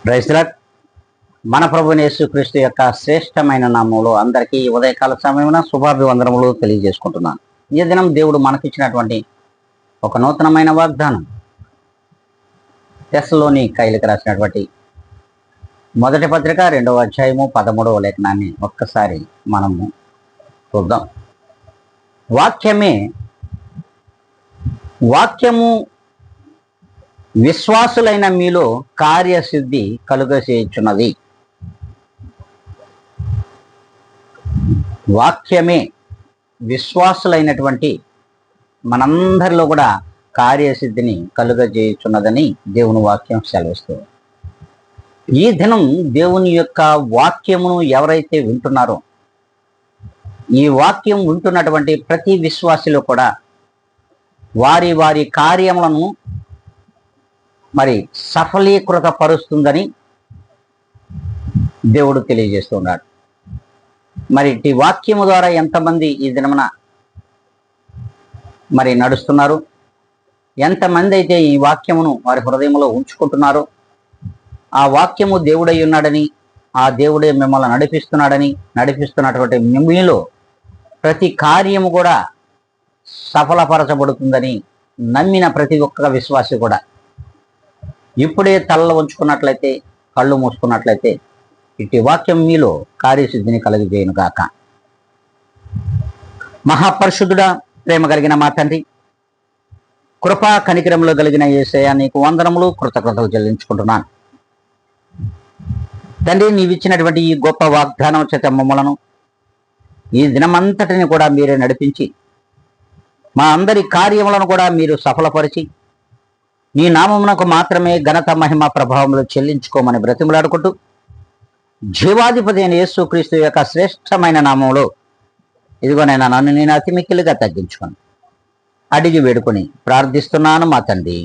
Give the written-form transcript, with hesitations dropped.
Praise lord. మన ప్రభువైన యేసుక్రీస్తు యొక్క శ్రేష్టమైన నామములో అందరికీ ఉదయకాల సమయమున శుభాభివందనములు తెలియజేసుకుంటున్నాను. ఈ దినం దేవుడు మనకిచ్చినటువంటి ఒక నూతనమైన వాగ్దానం, తెస్సలోనికైలకు రాసినటువంటి మొదటి పత్రిక 2వ అధ్యాయము 13వ లేఖనాన్ని ఒక్కసారి మనము చూద్దాం. వాక్యము విశ్వాసులైన మీలో కార్యసిద్ధి కలుగచేయుచున్నది. వాక్యమే విశ్వాసులైనటువంటి మనందరిలో కూడా కార్యసిద్ధిని కలుగజేయుచున్నదని దేవుని వాక్యం సెలవిస్తుంది. ఈ దినం దేవుని యొక్క వాక్యమును ఎవరైతే వింటున్నారో, ఈ వాక్యం వింటున్నటువంటి ప్రతి విశ్వాసిలో కూడా వారి వారి కార్యములను సఫలీకృత పరుస్తుందని దేవుడు తెలియజేస్తున్నాడు. ఈ వాక్యము ద్వారా ఎంతమంది ఈ దినమున నడుస్తున్నారు, ఎంతమంది అయితే ఈ వాక్యమును వారి హృదయంలో ఉంచుకుంటున్నారో, ఆ వాక్యము దేవుడై ఉన్నాడని, ఆ దేవుడే మిమ్మల్ని నడిపిస్తున్నటువంటి మీలో ప్రతి కార్యము కూడా సఫలపరచబడుతుందని నమ్మిన ప్రతి ఒక్క విశ్వాసి కూడా ఇప్పుడే తలలో ఉంచుకున్నట్లయితే, కళ్ళు మూసుకున్నట్లయితే ఇట్టి వాక్యం మీలో కార్యసిద్ధిని కలుగజేయును గాక. మహాపరిశుద్ధుడా, ప్రేమ కలిగిన మా తండ్రి, కృపా కనికరములో కలిగిన యేసయ్య, నీకు వందనములు కృతజ్ఞతలు చెల్లించుకుంటున్నాను. తండ్రి, నీవిచ్చినటువంటి ఈ గొప్ప వాగ్దానం చేత మమ్మలను ఈ దినమంతటిని కూడా మీరే నడిపించి, మా అందరి కార్యములను కూడా మీరు సఫలపరిచి, నీ నామమునకు మాత్రమే ఘనత మహిమ ప్రభావములు చెల్లించుకోమని బ్రతిమలాడుకుంటూ, జీవాధిపతి అయిన యేసుక్రీస్తు యొక్క శ్రేష్టమైన నామంలో ఇదిగోనైనా నన్ను నేను అతి మిక్కిలిగా తగ్గించుకొని అడిగి వేడుకొని ప్రార్థిస్తున్నాను మా తండ్రి.